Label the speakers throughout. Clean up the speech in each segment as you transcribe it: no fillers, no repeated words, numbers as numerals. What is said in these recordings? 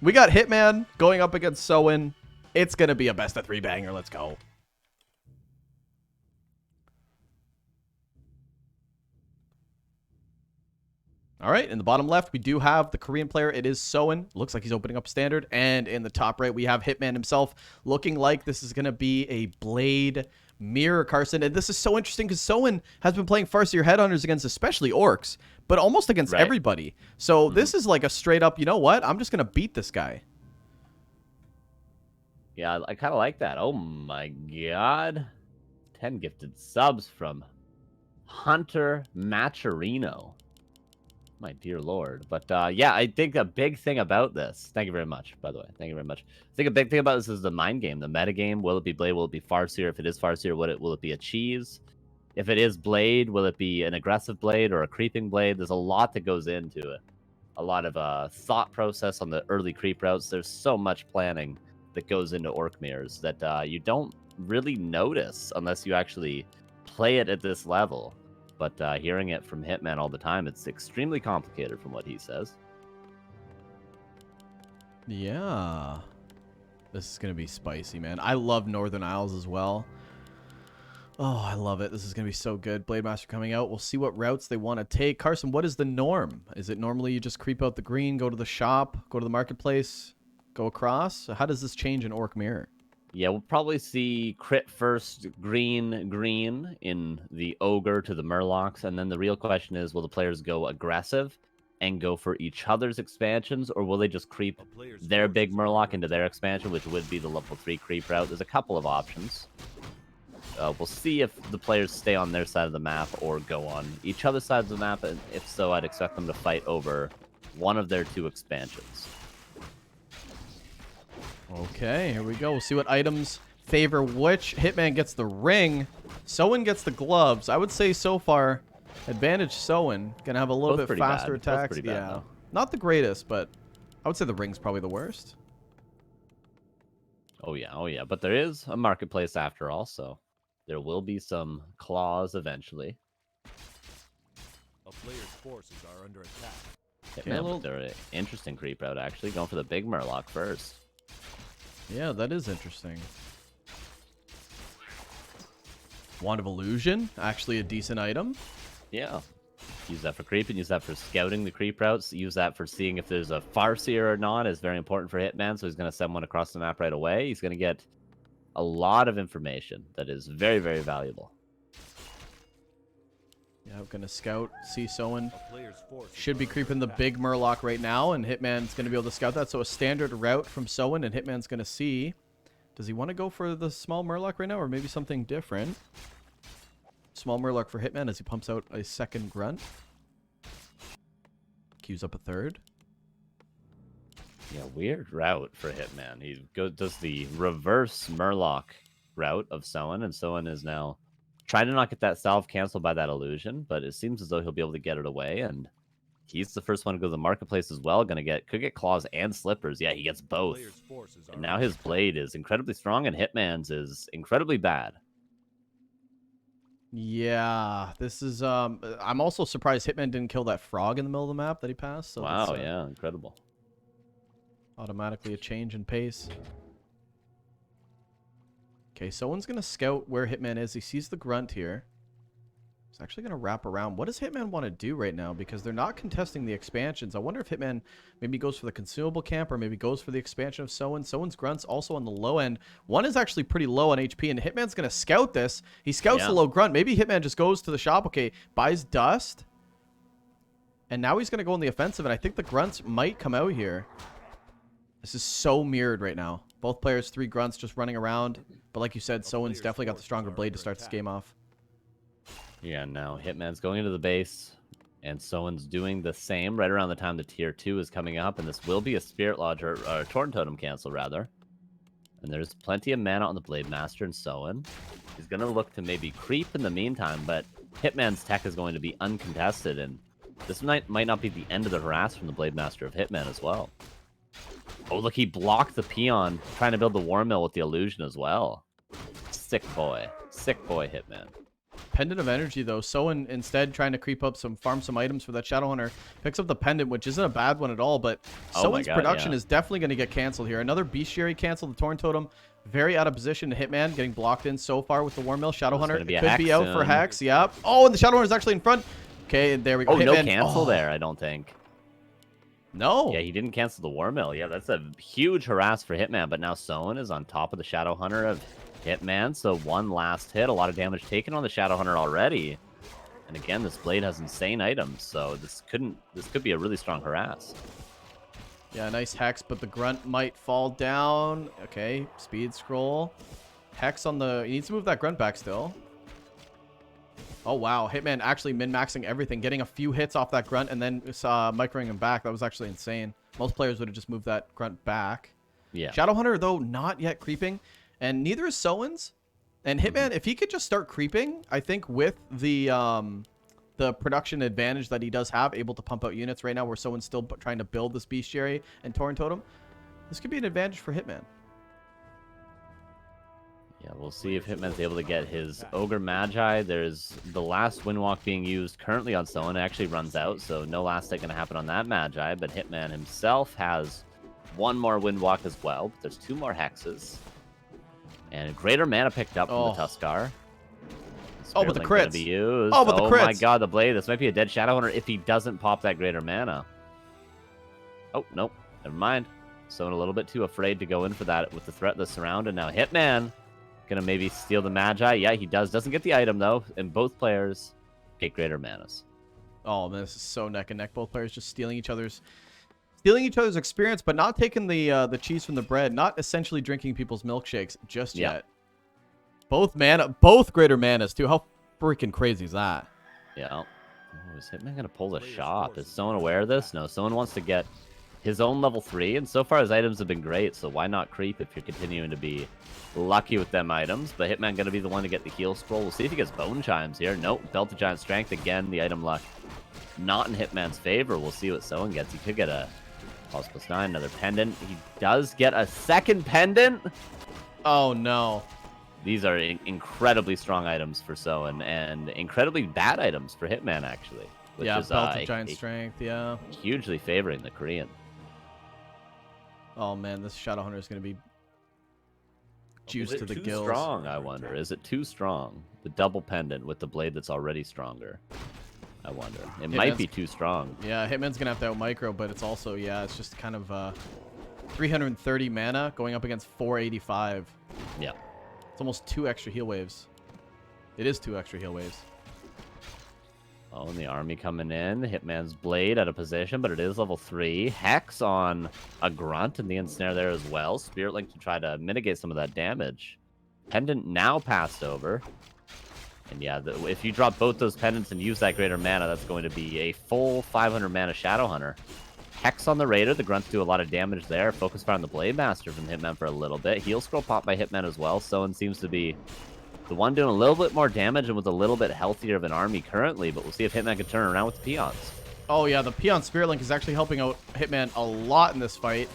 Speaker 1: We got Hitman going up against Soin. It's going to be a best of 3 banger. Let's go. All right, in the bottom left, we do have the Korean player. It is Soin. Looks like he's opening up standard. And in the top right, we have Hitman himself, looking like this is going to be a Blade mirror Carson. And this is so interesting because Soin has been playing Farseer Headhunters against especially Orcs, but almost against everybody. So this is like a straight up, you know what? I'm just going to beat this guy.
Speaker 2: Yeah, I kind of like that. Oh my god. 10 gifted subs from Hunter Macherino. My dear lord. But yeah, I think a big thing about this, thank you very much, by the way, thank you very much. I think a big thing about this is the mind game, the meta game. Will it be Blade? Will it be Farseer? If it is Farseer, will it be a cheese? If it is Blade, will it be an aggressive Blade or a creeping Blade? There's a lot that goes into it. A lot of thought process on the early creep routes. There's so much planning that goes into Orc mirrors that you don't really notice unless you actually play it at this level. But hearing it from Hitman all the time, it's extremely complicated from what he says.
Speaker 1: Yeah. This is going to be spicy, man. I love Northern Isles as well. Oh, I love it. This is going to be so good. Blademaster coming out. We'll see what routes they want to take. Carson, what is the norm? Is it normally you just creep out the green, go to the shop, go to the marketplace, go across? How does this change in Orc Mirror?
Speaker 2: Yeah, we'll probably see crit first, green in the Ogre to the Murlocs, and then the real question is, will the players go aggressive and go for each other's expansions, or will they just creep their big Murloc into their expansion, which would be the level 3 creep route? There's a couple of options. We'll see if the players stay on their side of the map or go on each other's side of the map, and if so, I'd expect them to fight over one of their 2 expansions.
Speaker 1: Okay, here we go. We'll see what items favor which. Hitman gets the ring. Soin gets the gloves. I would say so far, advantage Soin. Gonna have a little bit faster attacks.
Speaker 2: Pretty bad, though.
Speaker 1: Not the greatest, but I would say the ring's probably the worst.
Speaker 2: Oh yeah. But there is a marketplace after all, so there will be some claws eventually.
Speaker 3: A player's forces are under attack.
Speaker 2: Hitman, they're an interesting creep route, actually. Going for the big Murloc first.
Speaker 1: Yeah, that is interesting. Wand of Illusion, actually a decent item.
Speaker 2: Yeah. Use that for creeping, use that for scouting the creep routes, use that for seeing if there's a Farseer or not is very important for Hitman, so he's going to send one across the map right away. He's going to get a lot of information that is very, very valuable.
Speaker 1: Yeah, I'm going to scout, see Soin. Should be creeping the big Murloc right now, and Hitman's going to be able to scout that. So a standard route from Soin, and Hitman's going to see. Does he want to go for the small Murloc right now, or maybe something different? Small Murloc for Hitman as he pumps out a second grunt. Queues up a third.
Speaker 2: Yeah, weird route for Hitman. He does the reverse Murloc route of Soin, and Soin is now trying to not get that salve canceled by that illusion, but it seems as though he'll be able to get it away, and he's the first one to go to the marketplace as well. Could get claws and slippers. Yeah, he gets both. And now his blade is incredibly strong, and Hitman's is incredibly bad.
Speaker 1: Yeah, this is I'm also surprised Hitman didn't kill that frog in the middle of the map that he passed. So
Speaker 2: wow, yeah, incredible.
Speaker 1: Automatically a change in pace. Okay, Someone's going to scout where Hitman is. He sees the grunt here. He's actually going to wrap around. What does Hitman want to do right now? Because they're not contesting the expansions. I wonder if Hitman maybe goes for the consumable camp or maybe goes for the expansion of Soin. Soin's grunt's also on the low end. One is actually pretty low on HP, and Hitman's going to scout this. He scouts the low grunt. Maybe Hitman just goes to the shop. Okay, buys DuSt. And now he's going to go on the offensive, and I think the grunts might come out here. This is so mirrored right now. Both players, 3 grunts just running around. But like you said, Soin's definitely got the stronger blade to start this game off.
Speaker 2: Yeah, now Hitman's going into the base, and Soin's doing the same right around the time the tier 2 is coming up, and this will be a Spirit Lodge or Torn Totem cancel, rather. And there's plenty of mana on the Blademaster and Soin. He's going to look to maybe creep in the meantime, but Hitman's tech is going to be uncontested, and this might not be the end of the harass from the Blademaster of Hitman as well. Oh, look, he blocked the peon, trying to build the War Mill with the illusion as well. Sick boy. Sick boy, Hitman.
Speaker 1: Pendant of Energy, though. Soin instead trying to creep up farm some items for that Shadowhunter. Picks up the Pendant, which isn't a bad one at all, but
Speaker 2: Oh my
Speaker 1: Soin's
Speaker 2: God,
Speaker 1: production
Speaker 2: yeah.
Speaker 1: is definitely going to get canceled here. Another Bestiary canceled. The Torn Totem, very out of position. Hitman getting blocked in so far with the War Mill. Shadowhunter
Speaker 2: gonna be a
Speaker 1: could be
Speaker 2: Hex
Speaker 1: out for
Speaker 2: soon.
Speaker 1: Hex. Yep. Oh, and the Shadowhunter's actually in front. Okay, there we go.
Speaker 2: Oh, no
Speaker 1: Hitman.
Speaker 2: cancel
Speaker 1: Oh,
Speaker 2: there, I don't think.
Speaker 1: No.
Speaker 2: Yeah, he didn't cancel the War Mill. Yeah, that's a huge harass for Hitman, but now Soin is on top of the Shadowhunter of Hitman, so one last hit. A lot of damage taken on the Shadowhunter already. And again, this blade has insane items, so this could be a really strong harass.
Speaker 1: Yeah, nice Hex, but the Grunt might fall down. Okay, speed scroll. Hex on the... He needs to move that Grunt back still. Oh, wow. Hitman actually min-maxing everything, getting a few hits off that Grunt and then microing him back. That was actually insane. Most players would have just moved that Grunt back.
Speaker 2: Yeah.
Speaker 1: Shadowhunter, though, not yet creeping. And neither is Soin's. And Hitman, if he could just start creeping, I think with the production advantage that he does have, able to pump out units right now where Soin's still trying to build this Bestiary and Torn Totem, this could be an advantage for Hitman.
Speaker 2: Yeah, we'll see if Hitman's able to get his Ogre Magi. There's the last Windwalk being used currently on Soin. It actually runs out, so no last hit going to happen on that Magi. But Hitman himself has one more Windwalk as well. But there's 2 more Hexes. And greater mana picked up from the Tuskar.
Speaker 1: Oh, but the
Speaker 2: Spirit Link gonna
Speaker 1: crits.
Speaker 2: be used.
Speaker 1: Oh, but the crits.
Speaker 2: Oh my god, the blade. This might be a dead Shadowhunter if he doesn't pop that greater mana. Oh, nope. Never mind. Soin a little bit too afraid to go in for that with the threat that's surrounded. Now Hitman gonna maybe steal the Magi. Yeah, he does. Doesn't get the item, though. And both players get greater manas.
Speaker 1: Oh, man, this is so neck and neck. Both players just stealing each other's experience, but not taking the cheese from the bread. Not essentially drinking people's milkshakes just yet. Both greater manas, too. How freaking crazy is that?
Speaker 2: Yeah. Oh, is Hitman gonna pull the shot? Is someone aware of this? No, someone wants to get his own level 3, and so far his items have been great, so why not creep if you're continuing to be lucky with them items? But Hitman gonna be the one to get the heal scroll. We'll see if he gets Bone Chimes here. Nope, Belt of Giant Strength. Again, the item luck not in Hitman's favor. We'll see what Soin gets. He could get a +9, another pendant. He does get a second pendant.
Speaker 1: Oh, no.
Speaker 2: These are incredibly strong items for Soin, and incredibly bad items for Hitman, actually. Which
Speaker 1: Yeah,
Speaker 2: is,
Speaker 1: Belt of Giant Strength, yeah.
Speaker 2: Hugely favoring the Korean.
Speaker 1: Oh, man, this Shadowhunter is going to be juiced
Speaker 2: Is
Speaker 1: to
Speaker 2: it
Speaker 1: the
Speaker 2: too
Speaker 1: gills.
Speaker 2: strong, I wonder? Is it too strong? The double pendant with the blade that's already stronger. I wonder. It might be too strong.
Speaker 1: Yeah, Hitman's going to have to out-micro, but it's also, yeah, it's just kind of 330 mana going up against 485.
Speaker 2: Yeah.
Speaker 1: It's almost 2 extra heal waves. It is 2 extra heal waves.
Speaker 2: Oh, and the army coming in. Hitman's blade out of position, but it is level 3. Hex on a grunt and the ensnare there as well. Spirit Link to try to mitigate some of that damage. Pendant now passed over. And yeah, if you drop both those pendants and use that greater mana, that's going to be a full 500 mana Shadowhunter. Hex on the Raider. The grunts do a lot of damage there. Focus fire on the Blademaster from Hitman for a little bit. Heal scroll pop by Hitman as well. Soin seems to be the one doing a little bit more damage and with a little bit healthier of an army currently, but we'll see if Hitman can turn around with the peons.
Speaker 1: Oh, yeah, the Peon Spirit Link is actually helping out Hitman a lot in this fight.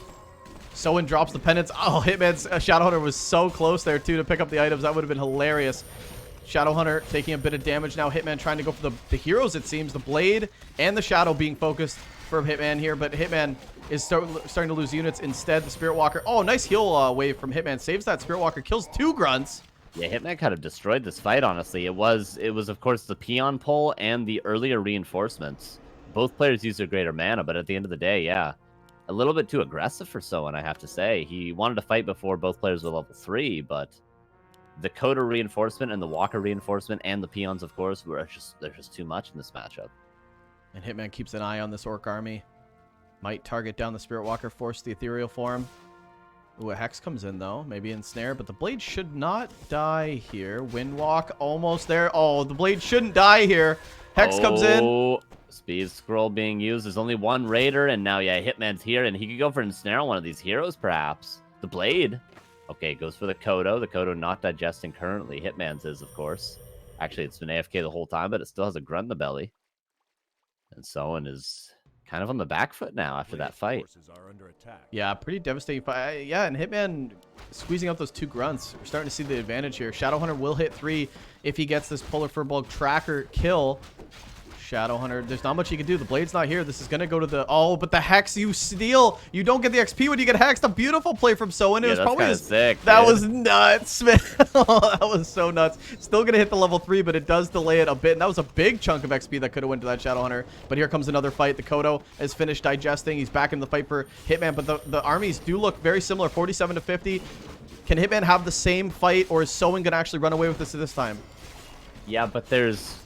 Speaker 1: Soin drops the pendants. Oh, Hitman's Shadowhunter was so close there, too, to pick up the items. That would have been hilarious. Shadowhunter taking a bit of damage now. Hitman trying to go for the heroes, it seems. The Blade and the Shadow being focused from Hitman here, but Hitman is starting to lose units. Instead, the Spirit Walker. Oh, nice heal wave from Hitman. Saves that Spirit Walker. Kills 2 grunts.
Speaker 2: Yeah, Hitman kind of destroyed this fight, honestly. It was of course, the peon pull and the earlier reinforcements. Both players used their greater mana, but at the end of the day, yeah, a little bit too aggressive for Soin, I have to say. He wanted to fight before both players were level 3, but the Coda reinforcement and the Walker reinforcement and the peons, of course, they're just too much in this matchup.
Speaker 1: And Hitman keeps an eye on this Orc army. Might target down the Spirit Walker, force the ethereal form. Ooh, a Hex comes in, though. Maybe ensnare, but the Blade should not die here. Windwalk almost there. Oh, the Blade shouldn't die here. Hex comes in.
Speaker 2: Speed scroll being used. There's only one Raider, and now, yeah, Hitman's here, and he could go for ensnare on one of these heroes, perhaps. The Blade. Okay, goes for the Kodo. The Kodo not digesting currently. Hitman's is, of course. Actually, it's been AFK the whole time, but it still has a grunt in the belly. And Soin is kind of on the back foot now after that fight.
Speaker 3: Forces are under attack.
Speaker 1: Yeah, pretty devastating fight. Yeah, and Hitman squeezing out those 2 grunts. We're starting to see the advantage here. Shadowhunter will hit 3 if he gets this Polar Furball tracker kill. Shadowhunter, there's not much he can do. The blade's not here. This is going to go to the... Oh, but the hex you steal. You don't get the XP when you get hexed. A beautiful play from Soin. It was probably
Speaker 2: sick.
Speaker 1: That
Speaker 2: dude.
Speaker 1: was nuts, man. Oh, that was so nuts. Still going to hit the level 3, but it does delay it a bit. And that was a big chunk of XP that could have went to that Shadowhunter. But here comes another fight. The Kodo is finished digesting. He's back in the fight for Hitman. But the armies do look very similar, 47 to 50. Can Hitman have the same fight, or is Soin going to actually run away with this time?
Speaker 2: Yeah, but there's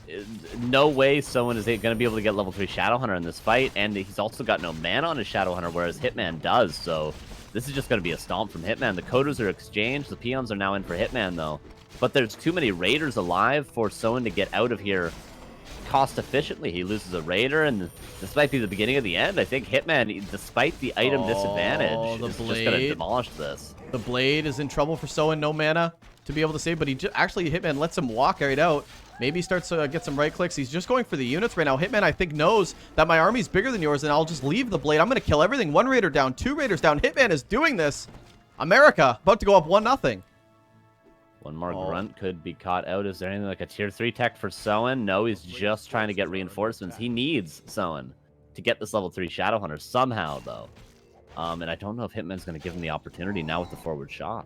Speaker 2: no way someone is going to be able to get level 3 Shadowhunter in this fight, and he's also got no mana on his Shadowhunter, whereas Hitman does, so this is just going to be a stomp from Hitman. The Kodos are exchanged, the Peons are now in for Hitman, though. But there's too many Raiders alive for Soin to get out of here cost efficiently. He loses a Raider, and this might be the beginning of the end. I think Hitman, despite the item disadvantage, is just going to demolish this.
Speaker 1: The Blade is in trouble for Soin, no mana to be able to save, but he actually, Hitman lets him walk right out. Maybe he starts to get some right clicks. He's just going for the units right now. Hitman, I think, knows that my army's bigger than yours, and I'll just leave the Blade. I'm going to kill everything. 1 Raider down, 2 Raiders down. Hitman is doing this. America, about to go up 1-0.
Speaker 2: One more grunt could be caught out. Is there anything like a tier 3 tech for Soin? No, he's just trying to get reinforcements. He needs Soin to get this level 3 Shadowhunter somehow, though. And I don't know if Hitman's going to give him the opportunity now with the forward shot.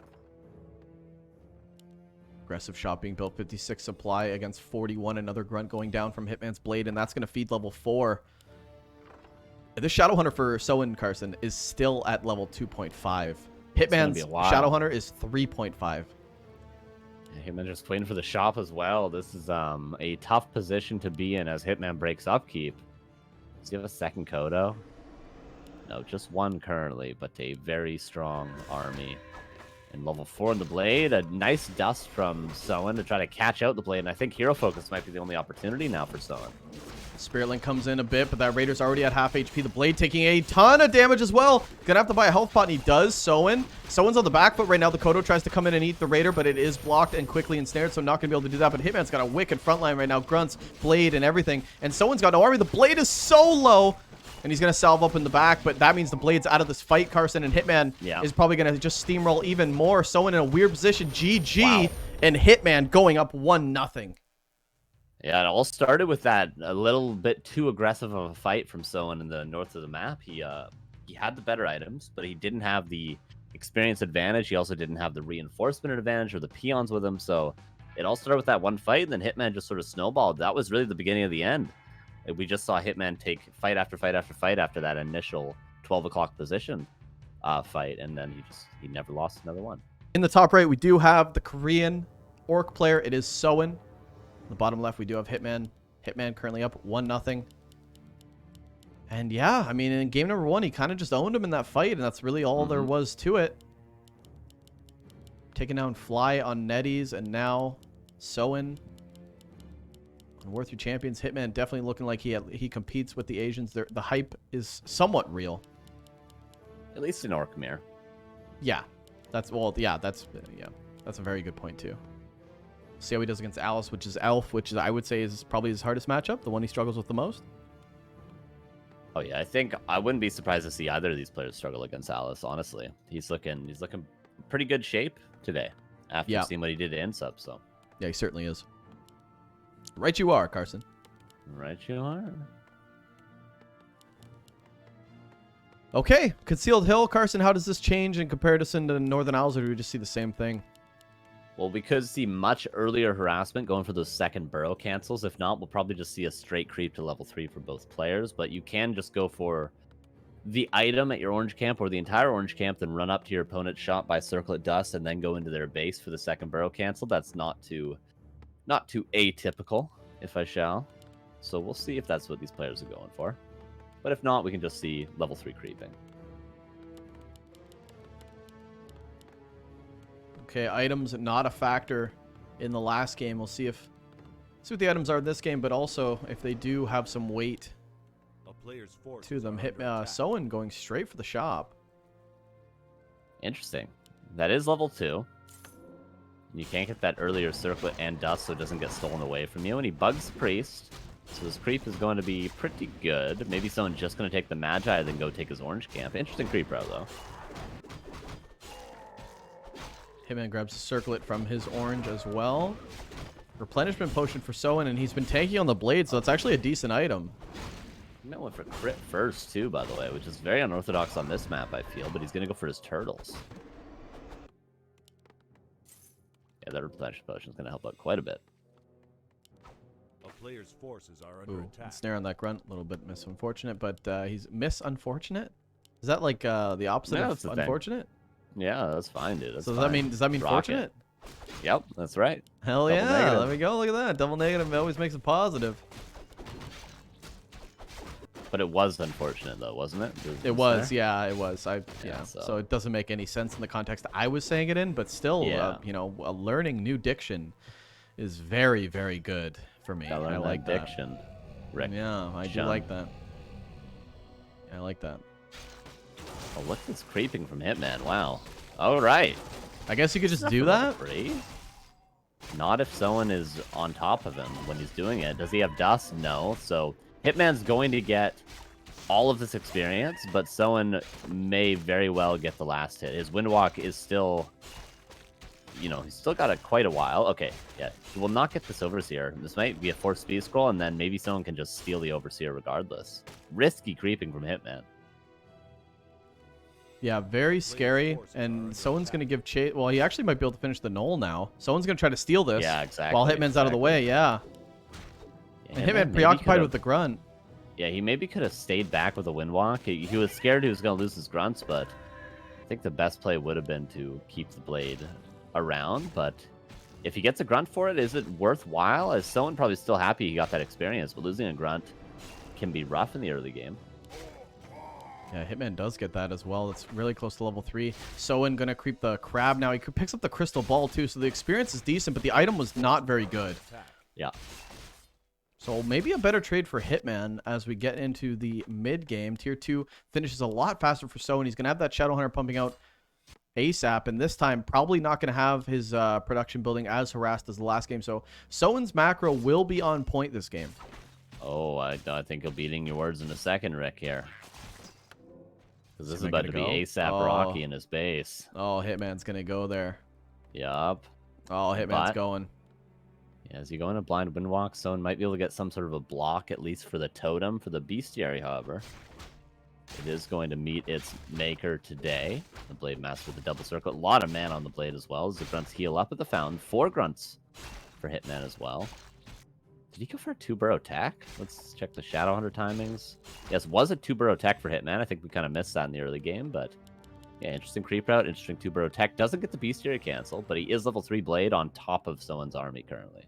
Speaker 1: Aggressive shot being built, 56 supply against 41. Another grunt going down from Hitman's Blade, and that's going to feed level 4. This Shadowhunter for Soin, Carson, is still at level 2.5. Hitman's Shadowhunter is 3.5.
Speaker 2: Hitman just waiting for the shop as well. This is a tough position to be in as Hitman breaks upkeep. Does he have a second Kodo? No, just 1 currently, but a very strong army. And level 4 in the Blade, a nice dust from Soin to try to catch out the Blade, and I think Hero Focus might be the only opportunity now for Soin.
Speaker 1: Spirit Link comes in a bit, but that Raider's already at half HP. The Blade taking a ton of damage as well. Gonna have to buy a health pot, and he does. Soin's on the back foot right now. The Kodo tries to come in and eat the Raider, but it is blocked and quickly ensnared, so not gonna be able to do that. But Hitman's got a wicked front line right now. Grunts, Blade, and everything. And Soin's got no army. The Blade is so low, and he's gonna salve up in the back, but that means the Blade's out of this fight, Carson, and Hitman is probably gonna just steamroll even more. Soin in a weird position. GG, and Hitman going up 1-0.
Speaker 2: Yeah, it all started with that a little bit too aggressive of a fight from Soin in the north of the map. He had the better items, but he didn't have the experience advantage. He also didn't have the reinforcement advantage or the peons with him. So it all started with that one fight, and then Hitman just sort of snowballed. That was really the beginning of the end. We just saw Hitman take fight after fight after fight after that initial 12 o'clock position fight, and then he never lost another one.
Speaker 1: In the top right, we do have the Korean orc player. It is Soin. In the bottom left, we do have Hitman. Hitman currently up 1-0. And yeah, I mean, in game number 1, he kind of just owned him in that fight, and that's really all there was to it. Taking down Fly on Netties, and now Soin on War 3 Champions. Hitman definitely looking like he competes with the Asians. The hype is somewhat real.
Speaker 2: At least in Orkmere.
Speaker 1: Yeah. That's a very good point, too. See how he does against Alice, which is Elf, which is, I would say, is probably his hardest matchup, the one he struggles with the most.
Speaker 2: Oh yeah, I think I wouldn't be surprised to see either of these players struggle against Alice. Honestly, he's looking pretty good shape today after seeing what he did in sub. So
Speaker 1: yeah, he certainly is. Right, you are, Carson.
Speaker 2: Right, you are.
Speaker 1: Okay, Concealed Hill, Carson. How does this change in comparison to Northern Isles, or do we just see the same thing?
Speaker 2: Well, we could see much earlier harassment going for those second burrow cancels. If not, we'll probably just see a straight creep to level 3 for both players. But you can just go for the item at your orange camp or the entire orange camp, then run up to your opponent's shop, buy Circlet Dust, and then go into their base for the second burrow cancel. That's not too atypical, if I shall. So we'll see if that's what these players are going for. But if not, we can just see level 3 creeping.
Speaker 1: Okay, items not a factor in the last game. We'll see what the items are in this game, but also if they do have some weight to them. Soin going straight for the shop.
Speaker 2: Interesting. That is level 2. You can't get that earlier circlet and dust, so it doesn't get stolen away from you. And he bugs the priest. So this creep is going to be pretty good. Maybe someone just going to take the Magi and then go take his orange camp. Interesting creep route, though.
Speaker 1: Hitman grabs a circlet from his orange as well. Replenishment potion for Soin, and he's been tanky on the blade, so it's actually a decent item.
Speaker 2: Hitman went for crit first, too, by the way, which is very unorthodox on this map, I feel, but he's going to go for his turtles. Yeah, that replenishment potion is going to help out quite a bit.
Speaker 3: A player's forces are under
Speaker 1: Ooh,
Speaker 3: attack.
Speaker 1: snare on that grunt, a little bit misunfortunate, but he's misunfortunate? Is that like the opposite
Speaker 2: Yeah,
Speaker 1: of
Speaker 2: that's the thing.
Speaker 1: unfortunate?
Speaker 2: Yeah, that's fine, dude. That's
Speaker 1: So
Speaker 2: fine.
Speaker 1: does that mean
Speaker 2: Rock
Speaker 1: fortunate?
Speaker 2: it. Yep, that's right.
Speaker 1: Hell
Speaker 2: Double
Speaker 1: yeah,
Speaker 2: negative.
Speaker 1: there we go, look at that. Double negative always makes it positive.
Speaker 2: But it was unfortunate, though, wasn't it?
Speaker 1: It was, yeah, it was.
Speaker 2: Yeah,
Speaker 1: So
Speaker 2: so-
Speaker 1: it doesn't make any sense in the context I was saying it in, but still,
Speaker 2: Yeah.
Speaker 1: you know, learning new diction is very, very good for me.
Speaker 2: Gotta learn
Speaker 1: I
Speaker 2: that
Speaker 1: like that.
Speaker 2: diction. Rick.
Speaker 1: Yeah, I do
Speaker 2: Shun.
Speaker 1: like that. I like that.
Speaker 2: Oh, look at this creeping from Hitman. Wow. All right.
Speaker 1: I guess you could just do
Speaker 2: Nothing
Speaker 1: that.
Speaker 2: free. Not if someone is on top of him when he's doing it. Does he have DuSt? No. So Hitman's going to get all of this experience, but someone may very well get the last hit. His Windwalk is still, you know, he's still got quite a while. Okay, yeah, he will not get this Overseer. This might be a forced speed scroll, and then maybe someone can just steal the Overseer regardless. Risky creeping from Hitman.
Speaker 1: Yeah, very scary. And someone's going to give chase. Well, he actually might be able to finish the Knoll now. Someone's going to try to steal this.
Speaker 2: Yeah, exactly.
Speaker 1: While Hitman's out of the way, yeah.
Speaker 2: Yeah,
Speaker 1: And Hitman
Speaker 2: maybe
Speaker 1: preoccupied
Speaker 2: could've-
Speaker 1: with the grunt.
Speaker 2: Yeah, he maybe could have stayed back with a Windwalk. He was scared he was going to lose his grunts, but I think the best play would have been to keep the blade around. But if he gets a grunt for it, is it worthwhile? Is someone probably still happy he got that experience, but losing a grunt can be rough in the early game.
Speaker 1: Yeah, Hitman does get that as well. It's really close to level 3. Soin gonna creep the crab now. He picks up the crystal ball too, so the experience is decent, but the item was not very good.
Speaker 2: Yeah.
Speaker 1: So maybe a better trade for Hitman as we get into the mid game. Tier 2 finishes a lot faster for Soin. He's gonna have that Shadowhunter pumping out ASAP, and this time probably not gonna have his production building as harassed as the last game. So Soin's macro will be on point this game.
Speaker 2: Oh, I think he'll be eating your words in a second, Rick, here. Because this is
Speaker 1: Hitman
Speaker 2: about to
Speaker 1: gonna
Speaker 2: be
Speaker 1: go?
Speaker 2: ASAP
Speaker 1: Oh.
Speaker 2: Rocky in his base.
Speaker 1: Oh, Hitman's gonna go there.
Speaker 2: Yup.
Speaker 1: Oh, Hitman's
Speaker 2: But-
Speaker 1: going.
Speaker 2: Yeah, as you go in a blind Windwalk, someone might be able to get some sort of a block, at least for the totem. For the bestiary, however, it is going to meet its maker today. The Blademaster with the double circle. A lot of mana on the blade as well. As the grunts heal up at the fountain. 4 grunts for Hitman as well. Did he go for a 2-burrow tech? Let's check the Shadowhunter timings. Yes, was a 2-burrow tech for Hitman. I think we kind of missed that in the early game, but yeah, interesting creep route, interesting 2-burrow tech. Doesn't get the bestiary cancel, but he is level 3 blade on top of someone's army currently.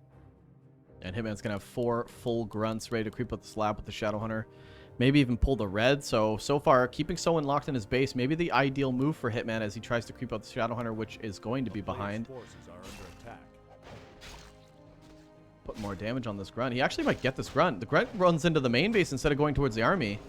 Speaker 1: And Hitman's gonna have 4 full grunts ready to creep up the slab with the Shadowhunter. Maybe even pull the red. So far, keeping Soin locked in his base, maybe the ideal move for Hitman as he tries to creep up the Shadowhunter, which is going to be behind.
Speaker 3: Forces are under attack.
Speaker 1: Put more damage on this grunt. He actually might get this grunt. The grunt runs into the main base instead of going towards the army.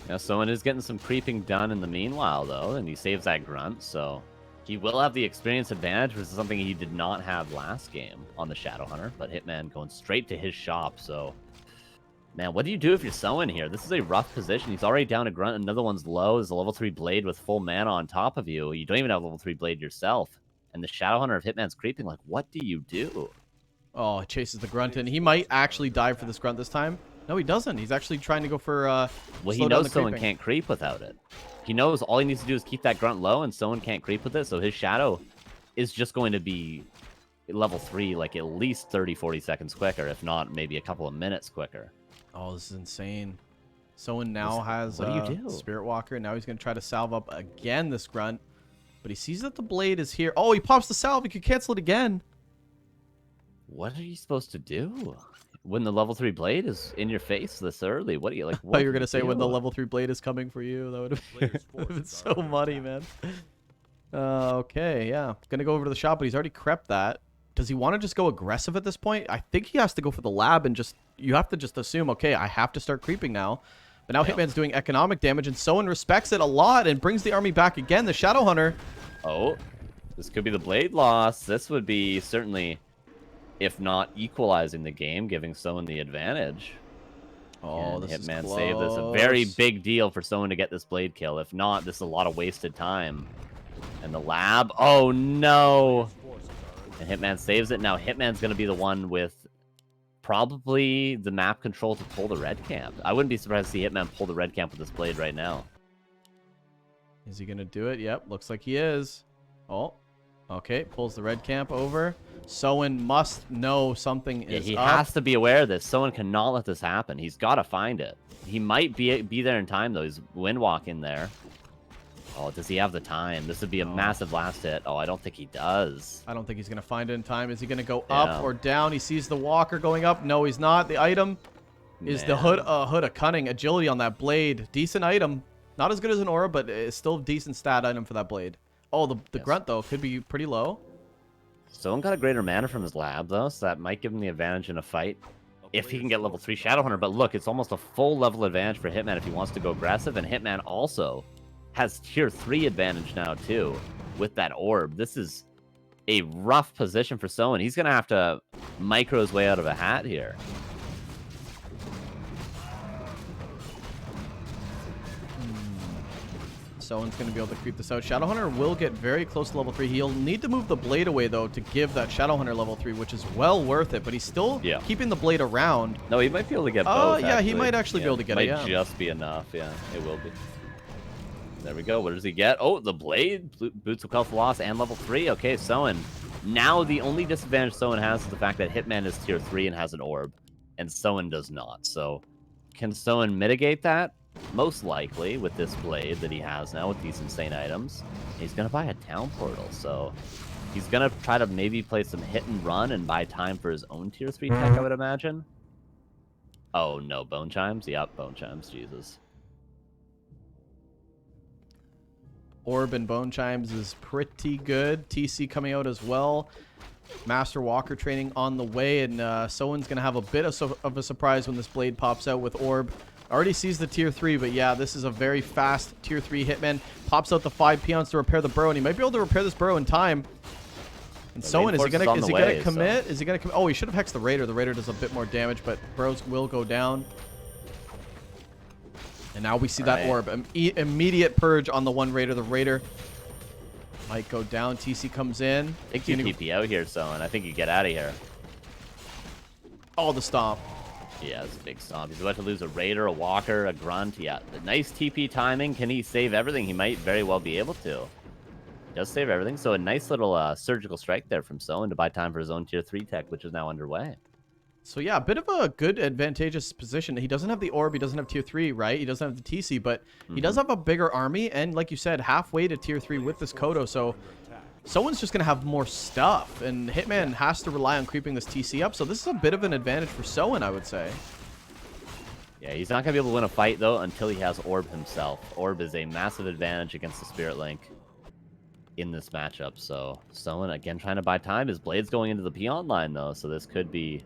Speaker 2: Yeah, someone is getting some creeping done in the meanwhile, though, and he saves that grunt, so he will have the experience advantage, which is something he did not have last game on the Shadowhunter, but Hitman going straight to his shop, so... Man, what do you do if you're Soin here? This is a rough position. He's already down a grunt, another one's low. There's a level 3 blade with full mana on top of you. You don't even have level 3 blade yourself. And the Shadowhunter of Hitman's creeping, like, what do you do?
Speaker 1: Oh, he chases the grunt in. He might actually die for this grunt this time. No, he doesn't. He's actually trying to go for
Speaker 2: Well, he
Speaker 1: slow down
Speaker 2: knows
Speaker 1: the
Speaker 2: someone
Speaker 1: creeping.
Speaker 2: can't creep without it. He knows all he needs to do is keep that grunt low, and someone can't creep with it, so his shadow is just going to be level 3, like, at least 30, 40 seconds quicker, if not maybe a couple of minutes quicker.
Speaker 1: Oh, this is insane. Soin now has
Speaker 2: what do you do?
Speaker 1: Spirit Walker, and now he's going to try to salve up again this grunt. But he sees that the blade is here. Oh, he pops the salve. He could cancel it again.
Speaker 2: What are you supposed to do when the level 3 blade is in your face this early? What do you, like,
Speaker 1: I
Speaker 2: what
Speaker 1: thought you were
Speaker 2: do
Speaker 1: going to say when the
Speaker 2: do?
Speaker 1: level 3 blade is coming for you. That would have
Speaker 3: Players'
Speaker 1: been
Speaker 3: forces
Speaker 1: so
Speaker 3: are under
Speaker 1: muddy,
Speaker 3: attack.
Speaker 1: man. Okay, yeah. Going to go over to the shop, but he's already crept that. Does he want to just go aggressive at this point? I think he has to go for the lab and just... You have to just assume, okay, I have to start creeping now. But now
Speaker 2: Yeah.
Speaker 1: Hitman's doing economic damage, and Soin respects it a lot and brings the army back again. The Shadowhunter...
Speaker 2: Oh, this could be the blade loss. This would be certainly if not equalizing the game, giving someone the advantage.
Speaker 1: Oh,
Speaker 2: Can
Speaker 1: this is
Speaker 2: Hitman
Speaker 1: close.
Speaker 2: save this? A very big deal for someone to get this blade kill. If not, this is a lot of wasted time. And the lab. Oh, no. And Hitman saves it. Now Hitman's going to be the one with probably the map control to pull the red camp. I wouldn't be surprised to see Hitman pull the red camp with this blade right now.
Speaker 1: Is he going to do it? Yep, looks like he is. Oh, okay. Pulls the red camp over. Soin must know something is
Speaker 2: He
Speaker 1: up.
Speaker 2: has to be aware of this. Someone cannot let this happen. He's got to find it. He might be there in time, though. He's windwalking there. Oh, does he have the time? This would be a massive last hit. Oh, I don't think he does.
Speaker 1: I don't think he's going to find it in time. Is he going to go up or down? He sees the walker going up. No, he's not. The item is the hood of cunning. Agility on that blade. Decent item. Not as good as an aura, but it's still a decent stat item for that blade. Oh, the grunt, though, could be pretty low.
Speaker 2: Someone got a greater mana from his lab, though, so that might give him the advantage in a fight if he can get level 3 Shadowhunter. But look, it's almost a full level advantage for Hitman if he wants to go aggressive, and Hitman also has tier 3 advantage now, too, with that orb. This is a rough position for Soin. He's going to have to micro his way out of a hat here.
Speaker 1: Someone's going to be able to creep this out. Shadowhunter will get very close to level 3. He'll need to move the blade away, though, to give that Shadowhunter level 3, which is well worth it. But he's still keeping the blade around.
Speaker 2: No, he might be able to get both.
Speaker 1: Oh, yeah, he might actually be able to get it,
Speaker 2: Might just be enough. Yeah, it will be. There we go. What does he get? Oh, the blade. Boots of Health Loss and level 3. Okay, Soin. Now the only disadvantage Soin has is the fact that Hitman is tier 3 and has an orb, and Soin does not. So can Soin mitigate that? Most likely with this blade that he has now with these insane items. He's going to buy a town portal, so he's going to try to maybe play some hit and run and buy time for his own tier 3 tech, I would imagine. Oh, no. Bone Chimes? Yep, Bone Chimes. Jesus.
Speaker 1: Orb and Bone Chimes is pretty good. TC coming out as well. Master Walker training on the way, and Soin's going to have a bit of a surprise when this blade pops out with Orb. Already sees the tier 3, but yeah, this is a very fast tier 3 Hitman. Pops out the 5 peons to repair the burrow, and he might be able to repair this burrow in time. And Soin, is he gonna commit? Is he gonna commit? Oh, he should have hexed the Raider. The Raider does a bit more damage, but burrows will go down. And now we see that orb. Immediate purge on the one Raider. The Raider might go down. TC comes in.
Speaker 2: I think you TP out here, Soin. I think you get out of here.
Speaker 1: Oh, the stomp.
Speaker 2: Yeah, it's a big stomp. He's about to lose a Raider, a Walker, a Grunt. Yeah, the nice TP timing. Can he save everything? He might very well be able to. He does save everything. So a nice little surgical strike there from Soin to buy time for his own tier 3 tech, which is now underway.
Speaker 1: So yeah, a bit of a good advantageous position. He doesn't have the orb. He doesn't have tier 3, right? He doesn't have the TC, but he does have a bigger army. And like you said, halfway to tier 3 with this Kodo. So Someone's just going to have more stuff, and Hitman has to rely on creeping this TC up, so this is a bit of an advantage for Soin, I would say.
Speaker 2: Yeah, he's not going to be able to win a fight, though, until he has Orb himself. Orb is a massive advantage against the Spirit Link in this matchup, so Soin, again, trying to buy time. His Blade's going into the peon line, though, so this could be,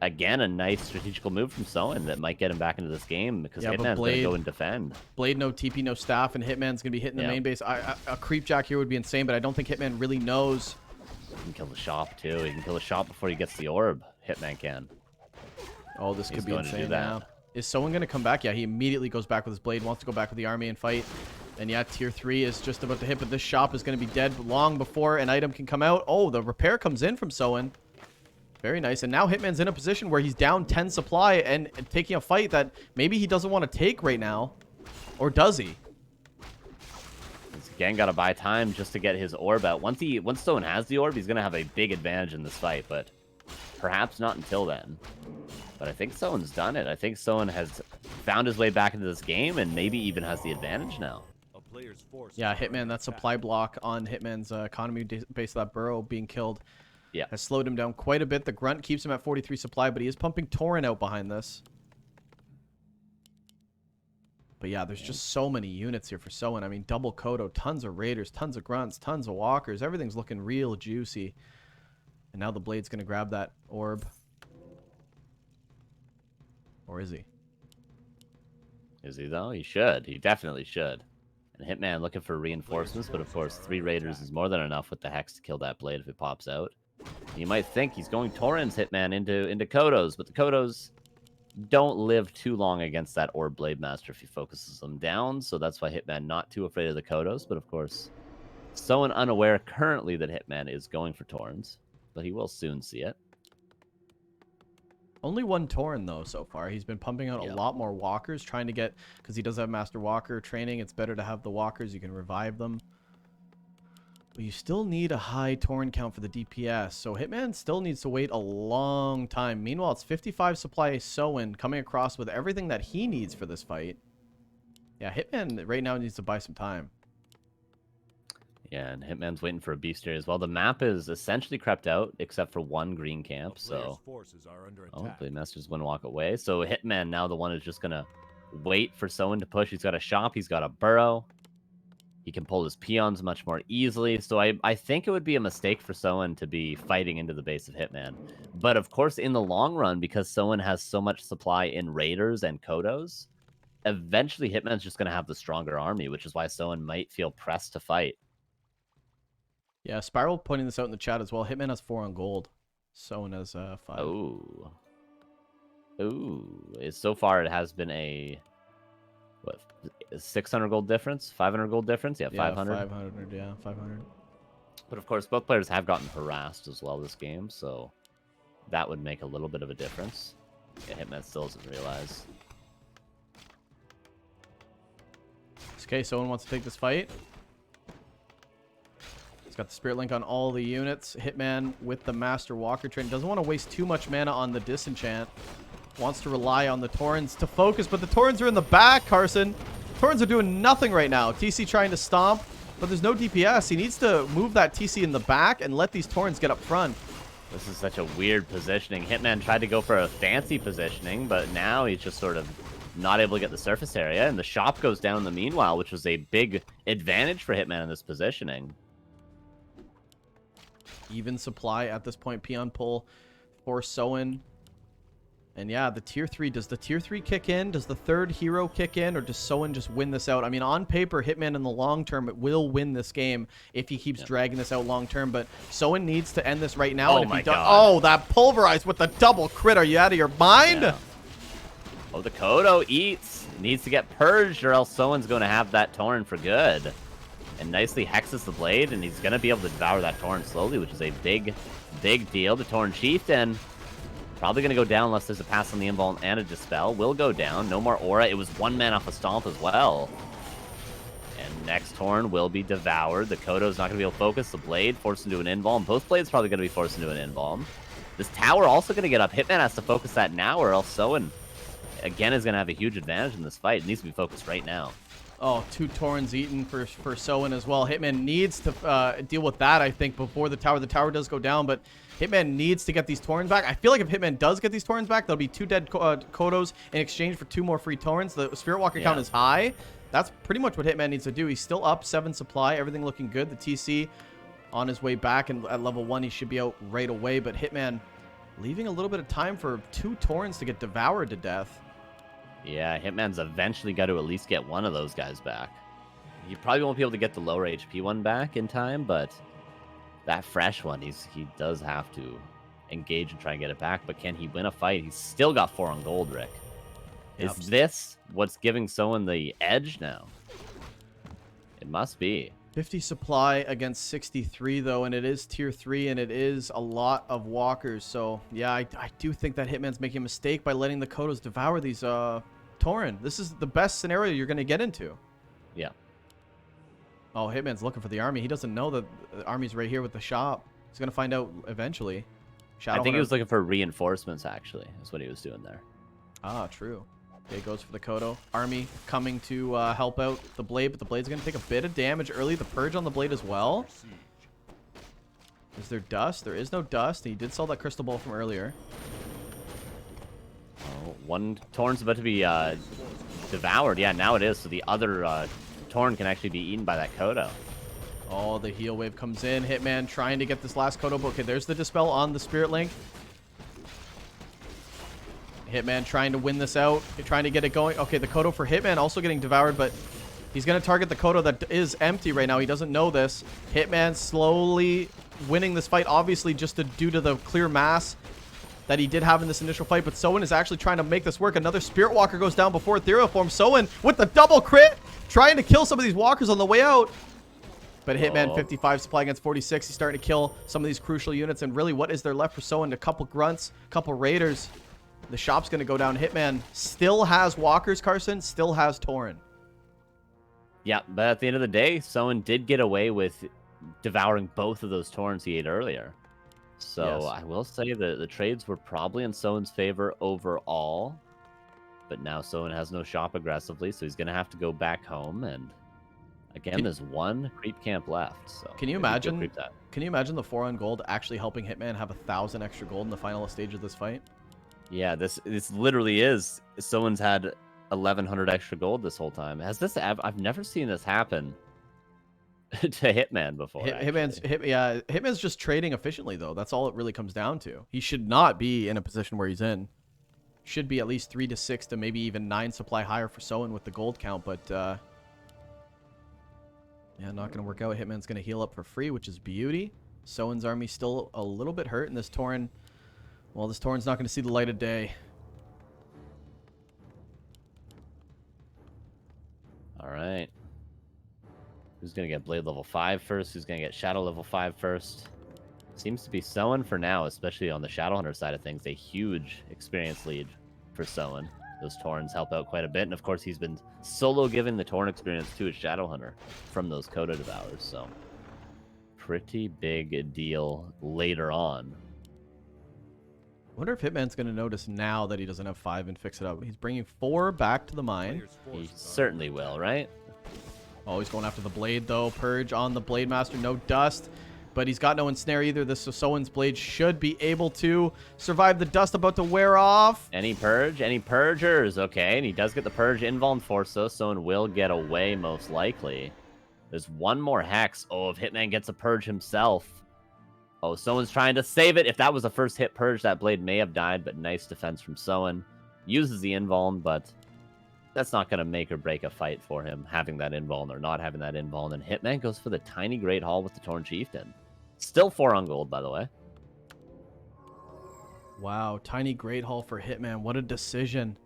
Speaker 2: again, a nice strategical move from Soin that might get him back into this game, because Hitman's going to go and defend.
Speaker 1: Blade, no TP, no staff, and Hitman's going to be hitting the main base. A creep jack here would be insane, but I don't think Hitman really knows.
Speaker 2: He can kill the shop, too. He can kill the shop before he gets the orb. Hitman can.
Speaker 1: Oh, this could be insane now. Is Soin going to come back? Yeah, he immediately goes back with his Blade, wants to go back with the army and fight. And yeah, tier 3 is just about to hit, but this shop is going to be dead long before an item can come out. Oh, the repair comes in from Soin. Very nice. And now Hitman's in a position where he's down 10 supply and taking a fight that maybe he doesn't want to take right now. Or does he?
Speaker 2: He's again got to buy time just to get his orb out. Once Soin has the orb, he's going to have a big advantage in this fight, but perhaps not until then. But I think Soin's done it. I think Soin has found his way back into this game and maybe even has the advantage now.
Speaker 1: Yeah, Hitman, that supply block on Hitman's economy base of that burrow being killed.
Speaker 2: Yeah,
Speaker 1: has slowed him down quite a bit. The Grunt keeps him at 43 supply, but he is pumping Torrent out behind this. But yeah, there's just so many units here for Soin. I mean, double Kodo, tons of Raiders, tons of Grunts, tons of Walkers. Everything's looking real juicy. And now the Blade's going to grab that orb. Or is he?
Speaker 2: Is he, though? He should. He definitely should. And Hitman looking for reinforcements, but of course, 3 Raiders is more than enough with the Hex to kill that Blade if it pops out. You might think he's going Torrens Hitman into Kodos, but the Kodos don't live too long against that Orb Blademaster if he focuses them down, so that's why Hitman not too afraid of the Kodos, but of course, Soin unaware currently that Hitman is going for Torrens, but he will soon see it.
Speaker 1: Only one Tauren, though, so far. He's been pumping out a lot more walkers, trying to get... Because he does have Master Walker training, it's better to have the walkers. You can revive them. But you still need a high Tauren count for the DPS, so Hitman still needs to wait a long time. Meanwhile, it's 55 supply Soin coming across with everything that he needs for this fight. Yeah, Hitman right now needs to buy some time.
Speaker 2: Yeah, and Hitman's waiting for a Beastier as well. The map is essentially crept out, except for one green camp, so...
Speaker 3: Forces are under
Speaker 2: Oh,
Speaker 3: attack.
Speaker 2: Blademaster's going to walk away. So Hitman now the one is just going to wait for Soin to push. He's got a shop, he's got a burrow. He can pull his peons much more easily. So I think it would be a mistake for Soin to be fighting into the base of Hitman. But of course, in the long run, because Soin has so much supply in Raiders and Kodos, eventually Hitman's just going to have the stronger army, which is why Soin might feel pressed to fight.
Speaker 1: Yeah, Spiral pointing this out in the chat as well. Hitman has 4 on gold. Soin has 5.
Speaker 2: Oh. Ooh. So far, it has been a... What, 600 gold difference? 500 gold difference? Yeah, 500.
Speaker 1: 500, yeah, 500.
Speaker 2: But of course, both players have gotten harassed as well this game, so that would make a little bit of a difference. Yeah, Hitman still doesn't realize.
Speaker 1: Okay, Soin wants to take this fight. He's got the Spirit Link on all the units. Hitman with the Master Walker train. Doesn't want to waste too much mana on the Disenchant. Wants to rely on the Taurens to focus, but the Taurens are in the back, Carson. Taurens are doing nothing right now. TC trying to stomp, but there's no DPS. He needs to move that TC in the back and let these Taurens get up front.
Speaker 2: This is such a weird positioning. Hitman tried to go for a fancy positioning, but now he's just sort of not able to get the surface area, and the shop goes down in the meanwhile, which was a big advantage for Hitman in this positioning.
Speaker 1: Even supply at this point. Peon pull for Soin. And yeah, the tier 3. Does the tier 3 kick in? Does the third hero kick in? Or does Soin just win this out? I mean, on paper, Hitman in the long term will win this game if he keeps dragging this out long term. But Soin needs to end this right now.
Speaker 2: Oh
Speaker 1: and if
Speaker 2: my
Speaker 1: he does,
Speaker 2: God.
Speaker 1: oh, that pulverized with the double crit. Are you out of your mind?
Speaker 2: Yeah. Oh, the Kodo eats. Needs to get purged, or else Soin's going to have that Tauren for good. And nicely hexes the blade, and he's going to be able to devour that Tauren slowly, which is a big, big deal. The Tauren Chieftain probably going to go down unless there's a pass on the Invuln and a Dispel. Will go down. No more Aura. It was 1 man off a Stomp as well. And next Tauren will be devoured. The Kodo's not going to be able to focus. The Blade forced into an Invuln. Both Blades probably going to be forced into an Invuln. This tower also going to get up. Hitman has to focus that now, or else Soin, again, is going to have a huge advantage in this fight. It needs to be focused right now.
Speaker 1: Oh, 2 Taurens eaten for Soin as well. Hitman needs to deal with that, I think, before the tower. The tower does go down, but Hitman needs to get these Taurens back. I feel like if Hitman does get these Taurens back, there'll be 2 dead Kodos in exchange for 2 more free Taurens. The Spirit Walker count is high. That's pretty much what Hitman needs to do. He's still up 7 supply. Everything looking good. The TC on his way back, and at level 1, he should be out right away. But Hitman leaving a little bit of time for 2 Taurens to get devoured to death.
Speaker 2: Yeah, Hitman's eventually got to at least get one of those guys back. He probably won't be able to get the lower HP one back in time, but that fresh one, he does have to engage and try and get it back. But can he win a fight? He's still got 4 on gold, Rick. Is this what's giving Soin the edge now? It must be.
Speaker 1: 50 supply against 63, though, and it is tier 3, and it is a lot of walkers. So, yeah, I do think that Hitman's making a mistake by letting the Kodos devour these Tauren. This is the best scenario you're going to get into.
Speaker 2: Yeah.
Speaker 1: Oh, Hitman's looking for the army. He doesn't know that the army's right here with the shop. He's going to find out eventually.
Speaker 2: I think he was looking for reinforcements, actually, is what he was doing there.
Speaker 1: Ah, true. Okay, goes for the Kodo. Army coming to help out the Blade, but the Blade's going to take a bit of damage early. The Purge on the Blade as well. Is there DuSt? There is no DuSt. He did sell that Crystal Ball from earlier.
Speaker 2: Oh, one Tauren's about to be devoured. Yeah, now it is. So the other Tauren can actually be eaten by that Kodo.
Speaker 1: Oh, the heal wave comes in. Hitman trying to get this last Kodo. Okay, there's the Dispel on the Spirit Link. Hitman trying to win this out. Trying to get it going. Okay, the Kodo for Hitman also getting devoured, but he's going to target the Kodo that is empty right now. He doesn't know this. Hitman slowly winning this fight, obviously, just due to the clear mass that he did have in this initial fight. But Soin is actually trying to make this work. Another Spirit Walker goes down before Ethereal Form. Soin with the double crit, trying to kill some of these walkers on the way out. But Hitman, 55 supply against 46. He's starting to kill some of these crucial units. And really, what is there left for Soin? A couple grunts, a couple raiders. The shop's going to go down. Hitman still has walkers, Carson. Still has Tauren.
Speaker 2: Yeah, but at the end of the day, Soin did get away with devouring both of those Taurens he ate earlier. So
Speaker 1: Yes.
Speaker 2: I will say that the trades were probably in Soin's favor overall. But now Soin has no shop aggressively, so he's going to have to go back home. And again, there's one creep camp left. So
Speaker 1: Can you
Speaker 2: maybe go
Speaker 1: imagine?
Speaker 2: creep that.
Speaker 1: Can you imagine the 4 on gold actually helping Hitman have 1,000 extra gold in the final stage of this fight?
Speaker 2: Yeah, this literally is. Someone's had 1,100 extra gold this whole time. I've never seen this happen to Hitman before.
Speaker 1: Hitman's just trading efficiently, though. That's all it really comes down to. He should not be in a position where he's in. Should be at least 3 to 6 to maybe even 9 supply higher for Soin with the gold count, but yeah, not going to work out. Hitman's going to heal up for free, which is beauty. Soin's army still a little bit hurt, and this Tauren, well, this Tauren's not going to see the light of day.
Speaker 2: All right. Who's going to get Blade level 5 first? Who's going to get Shadow level 5 first? Seems to be Soin for now, especially on the Shadowhunter side of things. A huge experience lead for Soin. Those Taurens help out quite a bit. And of course, he's been solo giving the Tauren experience to his Shadowhunter from those Coda Devours. So, pretty big deal later on.
Speaker 1: I wonder if Hitman's going to notice now that he doesn't have 5 and fix it up. He's bringing 4 back to the mine.
Speaker 2: He certainly will, right?
Speaker 1: Oh, he's going after the blade, though. Purge on the Blademaster. No dust. But he's got no ensnare either. This Soin's blade should be able to survive the dust about to wear off.
Speaker 2: Any purge? Any purgers? Okay, and he does get the purge invuln force, so Soin will get away most likely. There's one more hex. Oh, if Hitman gets a purge himself. Oh, Soin's trying to save it. If that was a first hit purge, that blade may have died, but nice defense from Soin. Uses the invuln, but that's not going to make or break a fight for him, having that invuln or not having that invuln. And Hitman goes for the tiny Great Hall with the Tauren Chieftain. Still 4 on gold, by the way.
Speaker 1: Wow, tiny Great Hall for Hitman. What a decision.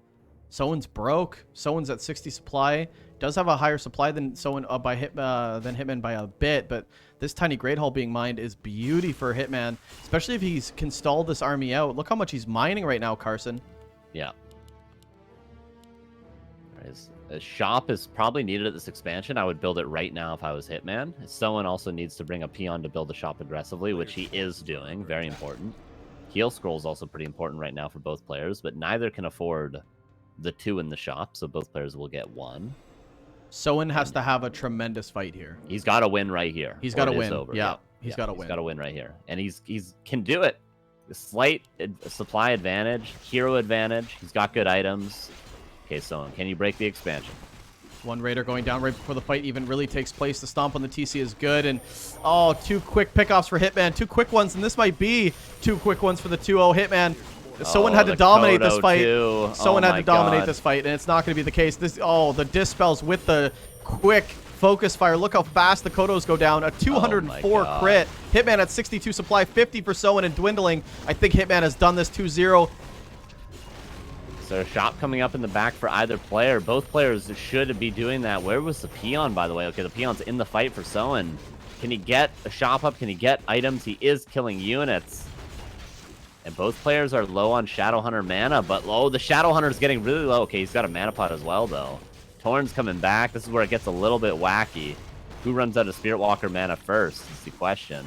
Speaker 1: Soin's broke. Soin's at 60 supply. Does have a higher supply than Soin than Hitman by a bit, but this tiny Great Hall being mined is beauty for Hitman, especially if he can stall this army out. Look how much he's mining right now, Carson.
Speaker 2: Yeah. A shop is probably needed at this expansion. I would build it right now if I was Hitman. Someone also needs to bring a peon to build the shop aggressively, which he is doing. Very important. Heal scroll is also pretty important right now for both players, but neither can afford the 2 in the shop, so both players will get 1.
Speaker 1: Soin has to have a tremendous fight here.
Speaker 2: He's got to win right here.
Speaker 1: He's got to win.
Speaker 2: Over.
Speaker 1: Yeah, he's got to win.
Speaker 2: He's got to win right here, and he's can do it. A slight supply advantage, hero advantage. He's got good items. Okay, Soin, can you break the expansion?
Speaker 1: One raider going down right before the fight even really takes place. The stomp on the TC is good. And, oh, 2 quick pickoffs for Hitman. 2 quick ones, and this might be 2 quick ones for the 2-0 Hitman. Someone had to dominate this fight. Someone had to dominate this fight, and it's not going to be the case. The dispels with the quick focus fire. Look how fast the Kodos go down. A 204 crit. Hitman at 62 supply, 50 for Soin and dwindling. I think Hitman has done this 2-0.
Speaker 2: So a shop coming up in the back for either player. Both players should be doing that. Where was the peon, by the way? Okay, the peon's in the fight for Soin. Can he get a shop up? Can he get items? He is killing units. And both players are low on Shadowhunter mana, but the Shadowhunter's getting really low. Okay, he's got a mana pot as well, though. Tauren's coming back. This is where it gets a little bit wacky. Who runs out of Spirit Walker mana first is the question.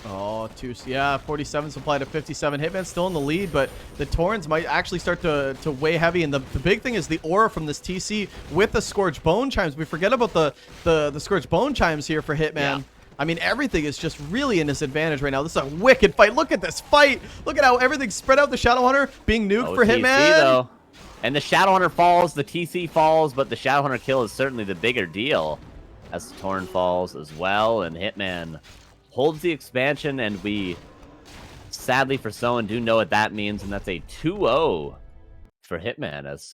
Speaker 1: Oh, 47 supply to 57. Hitman's still in the lead, but the Taurens might actually start to weigh heavy. And the big thing is the aura from this TC with the Scourge Bone Chimes. We forget about the Scourge Bone Chimes here for Hitman. Yeah. I mean, everything is just really in his advantage right now. This is a wicked fight. Look at this fight. Look at how everything's spread out. The Shadowhunter being nuked for
Speaker 2: TC,
Speaker 1: Hitman.
Speaker 2: Though. And the Shadowhunter falls, the TC falls, but the Shadowhunter kill is certainly the bigger deal. As the Tauren falls as well, and Hitman holds the expansion, and we, sadly for Soin, do know what that means, and that's a 2-0 for Hitman, as